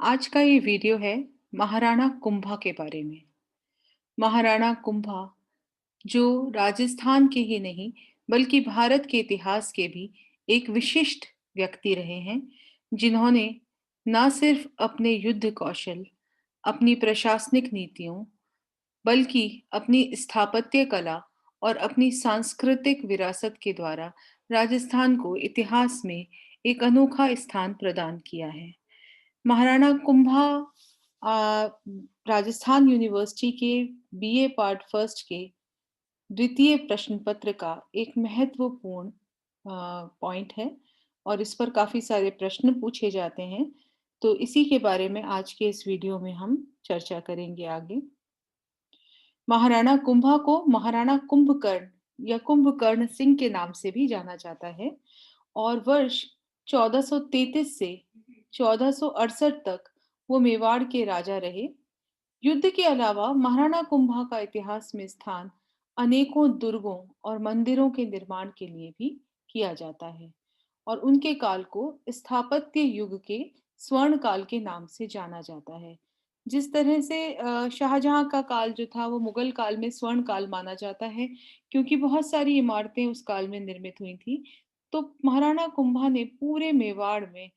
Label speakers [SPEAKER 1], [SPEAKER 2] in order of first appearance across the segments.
[SPEAKER 1] आज का ये वीडियो है महाराणा कुंभा के बारे में। महाराणा कुंभा जो राजस्थान के ही नहीं बल्कि भारत के इतिहास के भी एक विशिष्ट व्यक्ति रहे हैं, जिन्होंने न सिर्फ अपने युद्ध कौशल, अपनी प्रशासनिक नीतियों, बल्कि अपनी स्थापत्य कला और अपनी सांस्कृतिक विरासत के द्वारा राजस्थान को इतिहास में एक अनोखा स्थान प्रदान किया है। महाराणा कुंभा अ, राजस्थान यूनिवर्सिटी के बीए पार्ट फर्स्ट के द्वितीय प्रश्न पत्र का एक महत्वपूर्ण पॉइंट है और इस पर काफी सारे प्रश्न पूछे जाते हैं। तो इसी के बारे में आज के इस वीडियो में हम चर्चा करेंगे आगे। महाराणा कुंभा को महाराणा कुंभकर्ण या कुंभकर्ण सिंह के नाम से भी जाना जाता है और वर्ष 1433 से 1468 तक वो मेवाड़ के राजा रहे। युद्ध के अलावा महाराणा कुंभा का इतिहास में स्थान अनेकों दुर्गों और मंदिरों के निर्माण के लिए भी किया जाता है और उनके काल को स्थापत्य युग के स्वर्ण काल के नाम से जाना जाता है। जिस तरह से शाहजहां का काल जो था वो मुगल काल में स्वर्ण काल माना जाता है, क्योंकि बहुत सारी इमारतें उस काल में निर्मित हुई थी। तो महाराणा कुंभा ने पूरे मेवाड़ में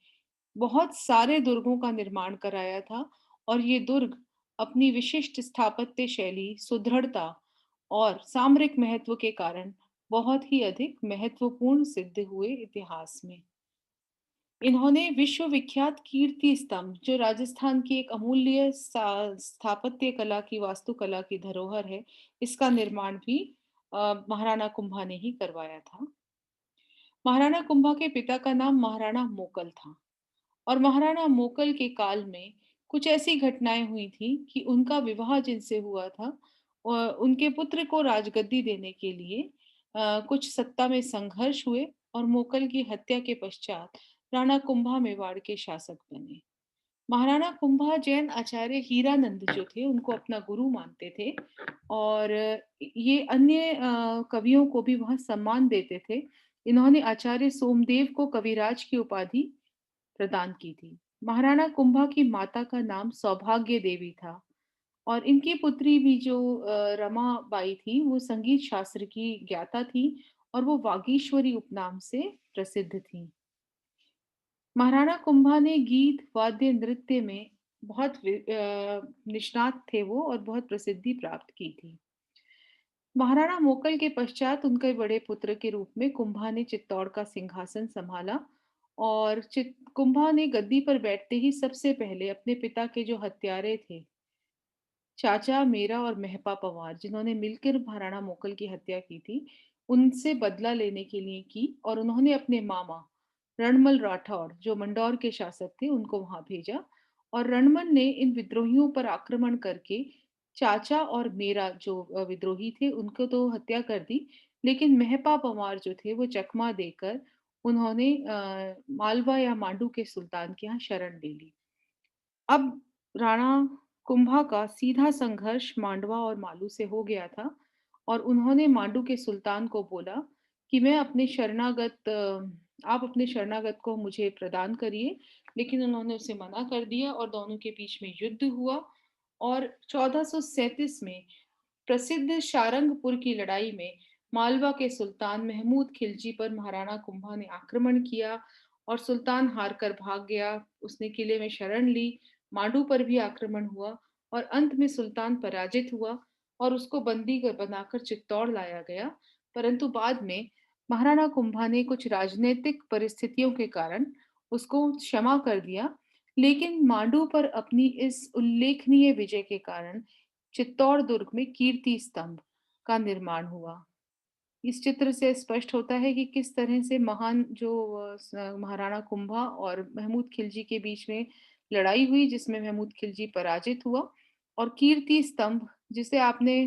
[SPEAKER 1] बहुत सारे दुर्गों का निर्माण कराया था और ये दुर्ग अपनी विशिष्ट स्थापत्य शैली, सुदृढ़ता और सामरिक महत्व के कारण बहुत ही अधिक महत्वपूर्ण सिद्ध हुए इतिहास में। इन्होंने विश्व विख्यात कीर्ति स्तंभ, जो राजस्थान की एक अमूल्य स्थापत्य कला की, वास्तुकला की धरोहर है, इसका निर्माण भी महाराणा कुंभा ने ही करवाया था। महाराणा कुंभा के पिता का नाम महाराणा मोकल था और महाराणा मोकल के काल में कुछ ऐसी घटनाएं हुई थी कि उनका विवाह जिनसे हुआ था और उनके पुत्र को राजगद्दी देने के लिए कुछ सत्ता में संघर्ष हुए और मोकल की हत्या के पश्चात राणा कुंभा मेवाड़ के शासक बने। महाराणा कुंभा जैन आचार्य हीरानंद जो थे उनको अपना गुरु मानते थे और ये अन्य कवियों को भी वहाँ सम्मान देते थे। इन्होंने आचार्य सोमदेव को कविराज की उपाधि प्रदान की थी। महाराणा कुंभा की माता का नाम सौभाग्य देवी था और इनकी पुत्री भी जो रमाबाई थी वो संगीत शास्त्र की ज्ञाता थी और वो वागीश्वरी उपनाम से प्रसिद्ध थी। महाराणा कुंभा ने गीत, वाद्य, नृत्य में बहुत निष्णात थे वो और बहुत प्रसिद्धि प्राप्त की थी। महाराणा मोकल के पश्चात उनके बड़े पुत्र के रूप में कुंभा ने चित्तौड़ का सिंहासन संभाला और कुंभा ने गद्दी पर बैठते ही सबसे पहले अपने पिता के जो हत्यारे थे, चाचा मेरा और मेहपा पवार, जिन्होंने मिलकर महाराणा मोकल की हत्या की थी, उनसे बदला लेने के लिए की और उन्होंने अपने मामा रणमल राठौर, जो मंडौर के शासक थे, उनको वहां भेजा और रणमल ने इन विद्रोहियों पर आक्रमण करके चाचा और मेरा जो विद्रोही थे उनको तो हत्या कर दी, लेकिन मेहपा पवार जो थे वो चकमा देकर उन्होंने मालवा या मांडू के सुल्तान के यहाँ शरण ले ली। अब राणा कुंभा का सीधा संघर्ष मांडवा और मालू से हो गया था और उन्होंने मांडू के सुल्तान को बोला कि आप अपने शरणागत को मुझे प्रदान करिए, लेकिन उन्होंने उसे मना कर दिया और दोनों के बीच में युद्ध हुआ और 1437 में प्रसिद्ध शारंगपुर की लड़ाई में मालवा के सुल्तान महमूद खिलजी पर महाराणा कुंभा ने आक्रमण किया और सुल्तान हारकर भाग गया। उसने किले में शरण ली, मांडू पर भी आक्रमण हुआ और अंत में सुल्तान पराजित हुआ और उसको बंदी बनाकर चित्तौड़ लाया गया। परंतु बाद में महाराणा कुंभा ने कुछ राजनीतिक परिस्थितियों के कारण उसको क्षमा कर दिया, लेकिन मांडू पर अपनी इस उल्लेखनीय विजय के कारण चित्तौड़ दुर्ग में कीर्ति स्तंभ का निर्माण हुआ। इस चित्र से स्पष्ट होता है कि किस तरह से महान जो महाराणा कुंभा और महमूद खिलजी के बीच में लड़ाई हुई, जिसमें महमूद खिलजी पराजित हुआ और कीर्ति स्तंभ, जिसे आपने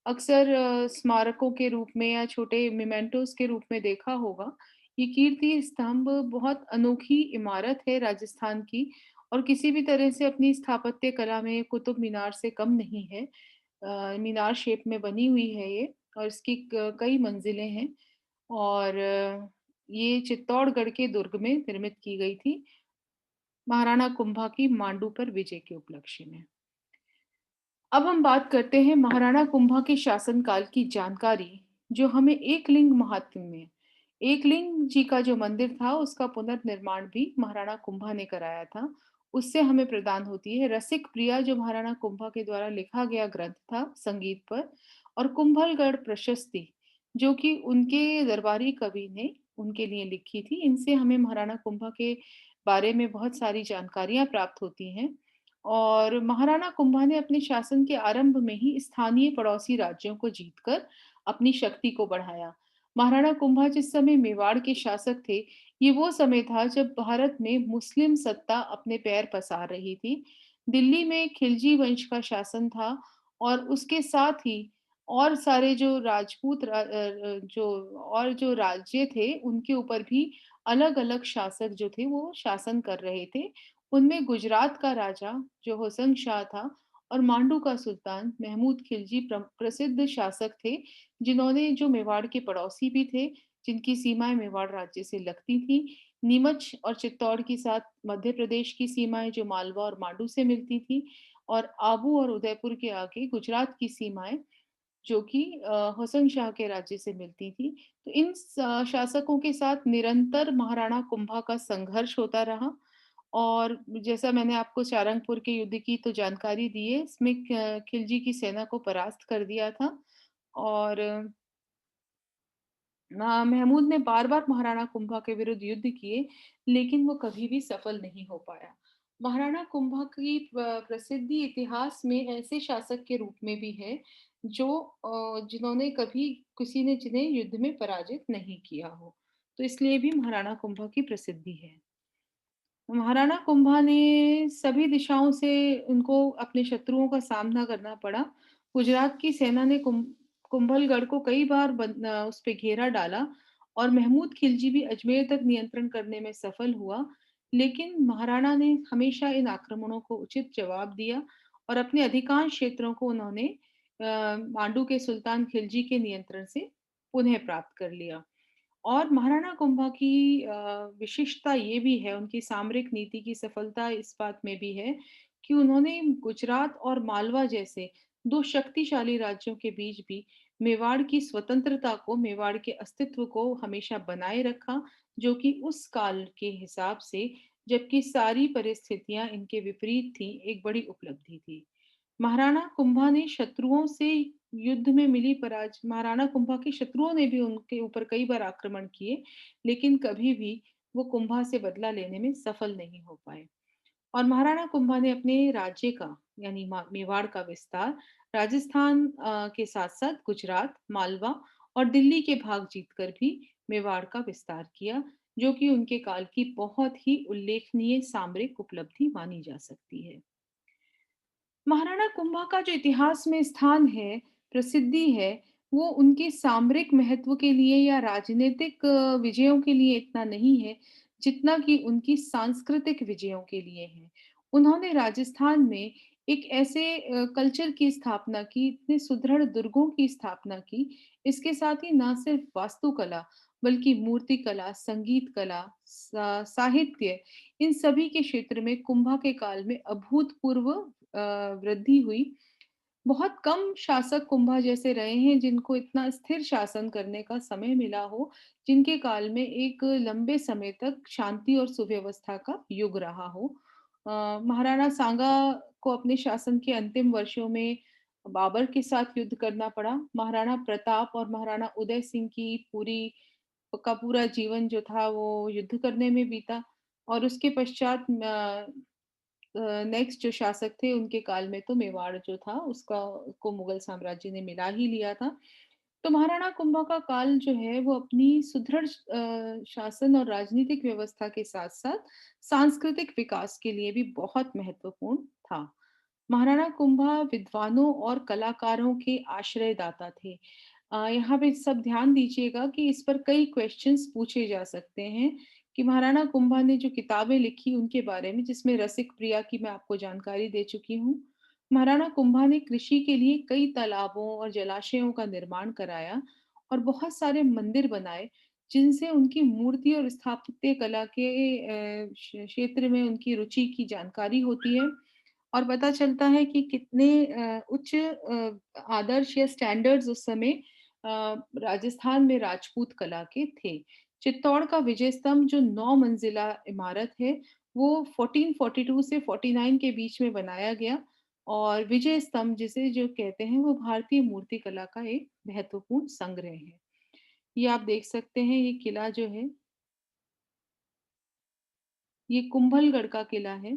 [SPEAKER 1] अक्सर स्मारकों के रूप में या छोटे मेमेंटोस के रूप में देखा होगा। ये कीर्ति स्तंभ बहुत अनोखी इमारत है राजस्थान की और किसी भी तरह से अपनी स्थापत्य कला में कुतुब मीनार से कम नहीं है। मीनार शेप में बनी हुई है ये और इसकी कई मंजिलें हैं और ये चित्तौड़गढ़ के दुर्ग में निर्मित की गई थी। महाराणा कुंभा की मांडू पर विजय के उपलक्ष्य में। अब हम बात करते हैं महाराणा कुंभा के शासनकाल की जानकारी, जो हमें एकलिंग महात्म्य में एकलिंग जी का जो मंदिर था, उसका पुनर्निर्माण भी महाराणा कुंभा ने कराया था। उससे हमें प्रदान होती है रसिक प्रिया, जो महाराणा कुंभा के द्वारा लिखा गया ग्रंथ था संगीत पर, और कुंभलगढ़ प्रशस्ति, जो कि उनके दरबारी कवि ने उनके लिए लिखी थी। इनसे हमें महाराणा कुंभा के बारे में बहुत सारी जानकारियाँ प्राप्त होती हैं। और महाराणा कुंभा ने अपने शासन के आरंभ में ही स्थानीय पड़ोसी राज्यों को जीतकर अपनी शक्ति को बढ़ाया। महाराणा कुंभा जिस समय मेवाड़ के शासक थे, ये वो समय था जब भारत में मुस्लिम सत्ता अपने पैर पसार रही थी। दिल्ली में खिलजी वंश का शासन था, और उसके साथ ही और सारे जो जो राज्य थे, उनके ऊपर भी अलग-अलग शासक जो थे, वो शासन कर रहे थे। उनमें गुजरात का राजा जो होशंग शाह था, और मांडू का सुल्तान महमूद खिलजी प्रसिद्ध शासक थे, जिन्होंने जो मेवाड़ के पड़ोसी भी थे, जिनकी सीमाएं मेवाड़ राज्य से लगती थी। नीमच और चित्तौड़ के साथ मध्य प्रदेश की सीमाएं जो मालवा और मांडू से मिलती थी, और आबू और उदयपुर के आगे गुजरात की सीमाएं जो कि होशंग शाह के राज्य से मिलती थी। तो इन शासकों के साथ निरंतर महाराणा कुंभा का संघर्ष होता रहा। और जैसा मैंने आपको सारंगपुर के युद्ध की तो जानकारी दी है, इसमें खिलजी की सेना को परास्त कर दिया था। और महमूद ने बार-बार महाराणा कुंभा के विरुद्ध युद्ध किए, लेकिन वो कभी भी सफल नहीं हो पाया। महाराणा कुंभा की प्रसिद्धि इतिहास में ऐसे शासक के रूप में भी है, जो जिन्होंने कभी किसी ने जिन्हें युद्ध में पराजित नहीं किया हो। तो इसलिए भी महाराणा कुंभा की प्रसिद्धि है। महाराणा कुंभा ने सभी दिशाओं से उनको अपने शत्रुओं का सामना करना पड़ा। गुजरात की सेना ने कुंभलगढ़ को कई बार उस पे घेरा डाला, और महमूद खिलजी भी अजमेर तक नियंत्रण करने में सफल हुआ। लेकिन महाराणा ने हमेशा इन आक्रमणों को उचित जवाब दिया, और अपने अधिकांश क्षेत्रों को उन्होंने मांडू के सुल्तान खिलजी के नियंत्रण से पुनः प्राप्त कर लिया। और महाराणा कुंभा की विशिष्टता ये भी है, उनकी सामरिक नीति की सफलता इस बात में भी है कि उन्होंने गुजरात और मालवा जैसे 2 शक्तिशाली राज्यों के बीच भी मेवाड़ की स्वतंत्रता को, मेवाड़ के अस्तित्व को हमेशा बनाए रखा, जो कि उस काल के हिसाब से, जबकि सारी परिस्थितियां इनके विपरीत थीं, एक बड़ी उपलब्धि थी। महाराणा कुंभा ने शत्रुओं से युद्ध में मिली पराज महाराणा कुंभा के शत्रुओं ने भी उनके ऊपर कई बार आक्रमण किए, लेकिन कभी भी वो कुंभा से बदला लेने में सफल नहीं हो पाए। और महाराणा कुंभा ने अपने राज्य का, यानी मेवाड़ का विस्तार राजस्थान के साथ-साथ गुजरात, मालवा और दिल्ली के भाग जीतकर भी मेवाड़ का विस्तार किया, जो कि उनके काल की बहुत ही उल्लेखनीय सामरिक उपलब्धि मानी जा सकती है। महाराणा कुंभा का जो इतिहास में स्थान है, प्रसिद्धि है, वो उनके सामरिक महत्व के लिए या राजनीतिक विजयों के लिए इतना नहीं है, जितना कि उनकी सांस्कृतिक विजयों के लिए है। उन्होंने राजस्थान में एक ऐसे कल्चर की स्थापना की, इतने सुदृढ़ दुर्गों की स्थापना की, इसके साथ ही ना सिर्फ वास्तुकला, बल्कि मूर्तिकला, संगीत कला, साहित्य, इन सभी के क्षेत्र में कुंभा के काल में अभूतपूर्व वृद्धि हुई। बहुत कम शासक कुंभा जैसे रहे हैं जिनको इतना स्थिर शासन करने का समय मिला हो, जिनके काल में एक लंबे समय तक शांति और सुव्यवस्था का युग रहा हो। महाराणा सांगा को अपने शासन के अंतिम वर्षों में बाबर के साथ युद्ध करना पड़ा। महाराणा प्रताप और महाराणा उदय सिंह की पूरा जीवन जो था वो युद्ध करने में बीता, और उसके पश्चात नेक्स्ट जो शासक थे उनके काल में तो मेवाड़ जो था उसका को मुगल साम्राज्य ने मिला ही लिया था। तो महाराणा कुंभा का काल जो है वो अपनी सुदृढ़ शासन और राजनीतिक व्यवस्था के साथ-साथ सांस्कृतिक विकास के लिए भी बहुत महत्वपूर्ण था। महाराणा कुंभा विद्वानों और कलाकारों के आश्रयदाता थे। यहाँ पे सब ध्यान दीजिएगा कि इस पर कई क्वेश्चंस पूछे जा सकते हैं कि महाराणा कुंभा ने जो किताबें लिखी उनके बारे में, जिसमें रसिक प्रिया की मैं आपको जानकारी दे चुकी हूँ। महाराणा कुंभा ने कृषि के लिए कई तालाबों और जलाशयों का निर्माण कराया, और बहुत सारे मंदिर बनाए, जिनसे उनकी मूर्ति और स्थापत्य कला के क्षेत्र में उनकी रुचि की जानकारी होती है और पता चलता है कि कितने उच्च आदर्श या स्टैंडर्ड्स उस समय राजस्थान में राजपूत कला के थे। चित्तौड़ का विजय स्तंभ जो 9 मंजिला इमारत है, वो 1442 से 49 के बीच में बनाया गया और विजय स्तंभ जिसे जो कहते हैं वो भारतीय मूर्ति कला का एक महत्वपूर्ण संग्रह है। ये आप देख सकते हैं ये किला जो है, ये कुंभलगढ़ का किला है,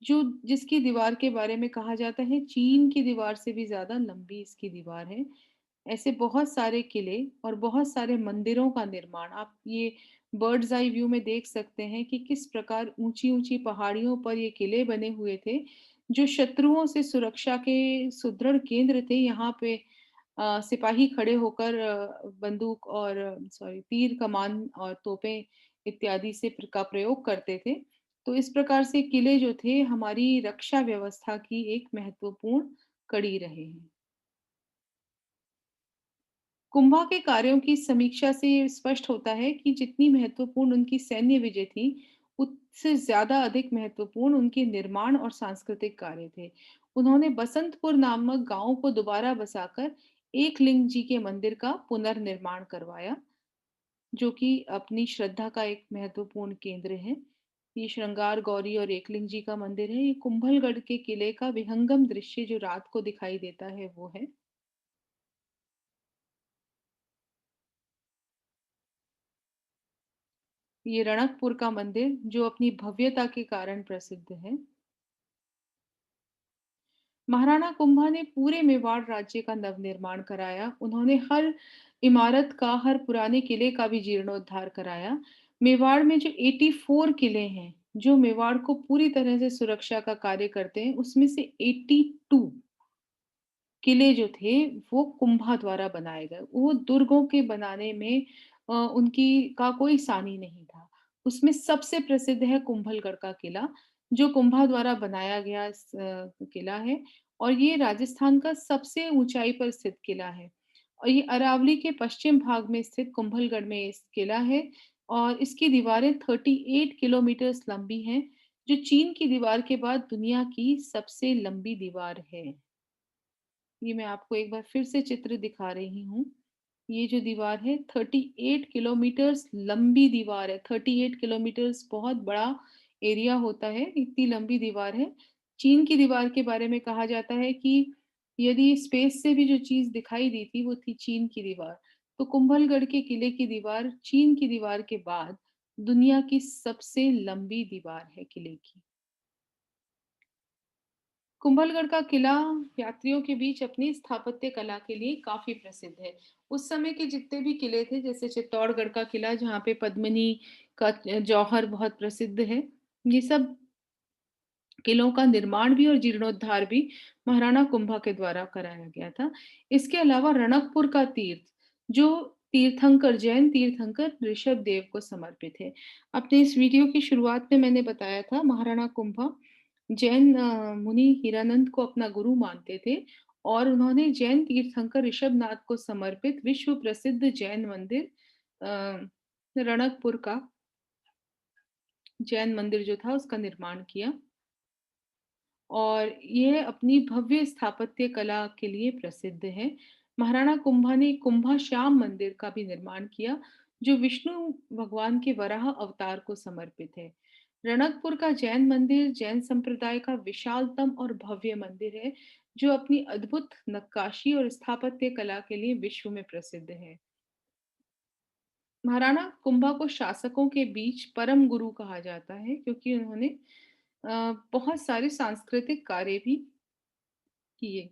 [SPEAKER 1] जो जिसकी दीवार के बारे में कहा जाता है चीन की दीवार से भी ज़्यादा लंबी इसकी दीवार है। ऐसे बहुत सारे किले और बहुत सारे मंदिरों का निर्माण आप ये बर्ड्स आई व्यू में देख सकते हैं कि किस प्रकार ऊंची-ऊंची पहाड़ियों पर ये किले बने हुए थे, जो शत्रुओं से सुरक्षा के सुदृढ़ केंद्र थे। यहाँ पे सिपाही खड़े होकर बंदूक और सॉरी तीर कमान और तोपें इत्यादि से का प्रयोग करते थे। तो इस प्रकार से किले जो थे हमारी रक्षा व्यवस्था की एक महत्वपूर्ण कड़ी रहे हैं। कुंभा के कार्यों की समीक्षा से ये स्पष्ट होता है कि जितनी महत्वपूर्ण उनकी सैन्य विजय थी, उससे ज़्यादा अधिक महत्वपूर्ण उनके निर्माण और सांस्कृतिक कार्य थे। उन्होंने बसंतपुर नामक गाँव को दोबारा बसाकर एकलिंग जी के मंदिर का पुनर्निर्माण करवाया, जो कि अपनी श्रद्धा का एक महत्वपूर्ण केंद्र है। ये श्रृंगार गौरी और एकलिंग जी का मंदिर है। ये कुंभलगढ़ के किले का विहंगम दृश्य जो रात को दिखाई देता है, वो है। ये रणकपुर का मंदिर जो अपनी भव्यता के कारण प्रसिद्ध है। महाराणा कुंभा ने पूरे मेवाड़ राज्य का नवनिर्माण कराया। उन्होंने हर इमारत का, हर पुराने किले का भी जीर्णोद्धार कराया। मेवाड़ में जो 84 किले हैं, जो मेवाड़ को पूरी तरह से सुरक्षा का कार्य करते हैं, उसमें से 82 किले जो थे वो कुंभा द्वारा बनाए गए। वो दुर्गों के बनाने में उनकी का कोई सानी नहीं था। उसमें सबसे प्रसिद्ध है कुंभलगढ़ का किला, जो कुंभा द्वारा बनाया गया किला है और ये राजस्थान का सबसे ऊंचाई पर स्थित किला है। और ये अरावली के पश्चिम भाग में स्थित कुंभलगढ़ में इस किला है और इसकी दीवारें 38 किलोमीटर लंबी हैं, जो चीन की दीवार के बाद दुनिया की सबसे लंबी दीवार है। ये मैं आपको एक बार फिर से चित्र दिखा रही हूँ। ये जो दीवार है 38 किलोमीटर्स लंबी दीवार है। 38 किलोमीटर्स बहुत बड़ा एरिया होता है, इतनी लंबी दीवार है। चीन की दीवार के बारे में कहा जाता है कि यदि स्पेस से भी जो चीज़ दिखाई दी थी, वो थी चीन की दीवार। तो कुंभलगढ़ के किले की दीवार चीन की दीवार के बाद दुनिया की सबसे लंबी दीवार है किले की। कुंभलगढ़ का किला यात्रियों के बीच अपनी स्थापत्य कला के लिए काफी प्रसिद्ध है। उस समय के जितने भी किले थे, जैसे चित्तौड़गढ़ का किला जहाँ पे पद्मिनी का जौहर बहुत प्रसिद्ध है, ये सब किलों का निर्माण भी और जीर्णोद्धार भी महाराणा कुंभा के द्वारा कराया गया था। इसके अलावा रणकपुर का तीर्थ, जो तीर्थंकर जैन तीर्थंकर ऋषभ देव को समर्पित है। अपने इस वीडियो की शुरुआत में मैंने बताया था महाराणा कुंभा जैन मुनि हीरानंद को अपना गुरु मानते थे और उन्होंने जैन तीर्थंकर ऋषभनाथ को समर्पित विश्व प्रसिद्ध जैन मंदिर रणकपुर का जैन मंदिर जो था उसका निर्माण किया और यह अपनी भव्य स्थापत्य कला के लिए प्रसिद्ध है। महाराणा कुंभा ने कुंभा श्याम मंदिर का भी निर्माण किया, जो विष्णु भगवान के वराह अवतार को समर्पित है। रणकपुर का जैन मंदिर जैन संप्रदाय का विशालतम और भव्य मंदिर है, जो अपनी अद्भुत नक्काशी और स्थापत्य कला के लिए विश्व में प्रसिद्ध है। महाराणा कुंभा को शासकों के बीच परम गुरु कहा जाता है, क्योंकि उन्होंने बहुत सारे सांस्कृतिक कार्य भी किए।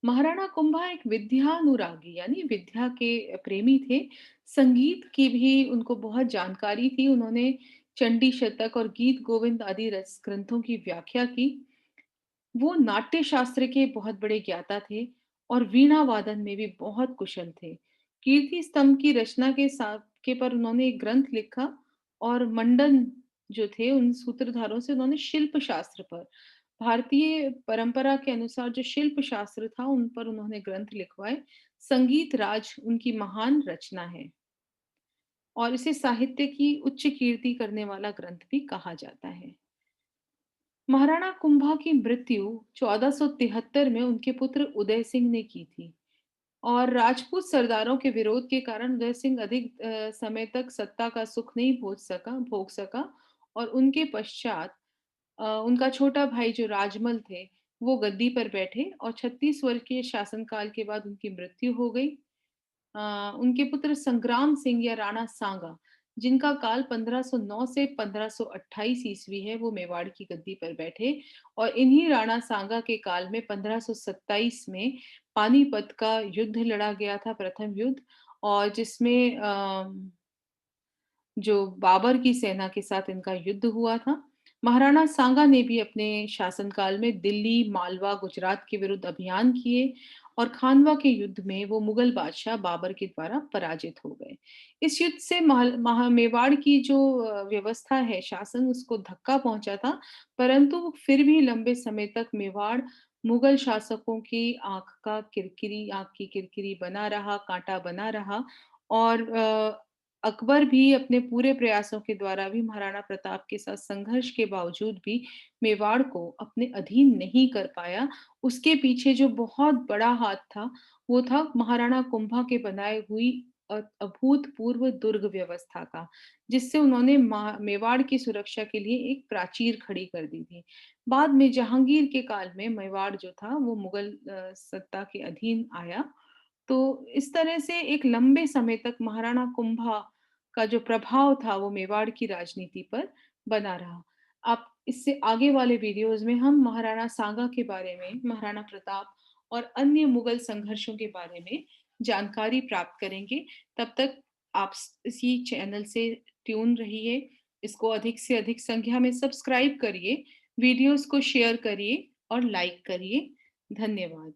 [SPEAKER 1] महाराणा कुंभा एक विद्यानुरागी यानी विद्या के प्रेमी थे। संगीत की भी उनको बहुत जानकारी थी। उन्होंने चंडी शतक और गीत गोविंद आदि रस ग्रंथों की व्याख्या की। वो नाट्य शास्त्र के बहुत बड़े ज्ञाता थे और वीणा वादन में भी बहुत कुशल थे। कीर्ति स्तंभ की रचना के साथ के पर उन्होंने एक ग्रंथ लिखा और मंडन जो थे उन सूत्रधारों से उन्होंने शिल्प शास्त्र पर, भारतीय परंपरा के अनुसार जो शिल्प शास्त्र था उन पर उन्होंने ग्रंथ लिखवाए, संगीत राज उनकी महान रचना है और इसे साहित्य की उच्च कीर्ति करने वाला ग्रंथ भी कहा जाता है। महाराणा कुंभा की मृत्यु 1473 में उनके पुत्र उदय सिंह ने की थी और राजपूत सरदारों के विरोध के कारण उदय सिंह अधिक समय तक सत्ता का सुख नहीं भोग सका और उनके पश्चात उनका छोटा भाई जो राजमल थे, वो गद्दी पर बैठे और 36 वर्ष के शासनकाल के बाद उनकी मृत्यु हो गई। उनके पुत्र संग्राम सिंह या राणा सांगा, जिनका काल 1509 से 1528 ईस्वी है, वो मेवाड़ की गद्दी पर बैठे और इन्हीं राणा सांगा के काल में 1527 में पानीपत का युद्ध लड़ा गया था, प्रथम युद्ध, और जिसमें जो बाबर की सेना के साथ इनका युद्ध हुआ था। महाराणा सांगा ने भी अपने शासनकाल में दिल्ली, मालवा, गुजरात के विरुद्ध अभियान किए और खानवा के युद्ध में वो मुगल बादशाह बाबर के द्वारा पराजित हो गए। इस युद्ध से मेवाड़ की जो व्यवस्था है, शासन, उसको धक्का पहुंचा था, परंतु फिर भी लंबे समय तक मेवाड़ मुगल शासकों की आंख की किरकिरी बना रहा, कांटा बना रहा और अकबर भी अपने पूरे प्रयासों के द्वारा भी महाराणा प्रताप के साथ संघर्ष के बावजूद भी मेवाड़ को अपने अधीन नहीं कर पाया। उसके पीछे जो बहुत बड़ा हाथ था, वो था महाराणा कुंभा के बनाए हुई अभूतपूर्व दुर्ग व्यवस्था का, जिससे उन्होंने मेवाड़ की सुरक्षा के लिए एक प्राचीर खड़ी कर दी थी। बाद में जहांगीर के काल में मेवाड़ जो था वो मुगल सत्ता के अधीन आया। तो इस तरह से एक लंबे समय तक महाराणा कुंभा का जो प्रभाव था वो मेवाड़ की राजनीति पर बना रहा। आप इससे आगे वाले वीडियोज़ में हम महाराणा सांगा के बारे में, महाराणा प्रताप और अन्य मुगल संघर्षों के बारे में जानकारी प्राप्त करेंगे। तब तक आप इसी चैनल से ट्यून रहिए, इसको अधिक से अधिक संख्या में सब्सक्राइब करिए, वीडियोज़ को शेयर करिए और लाइक करिए। धन्यवाद।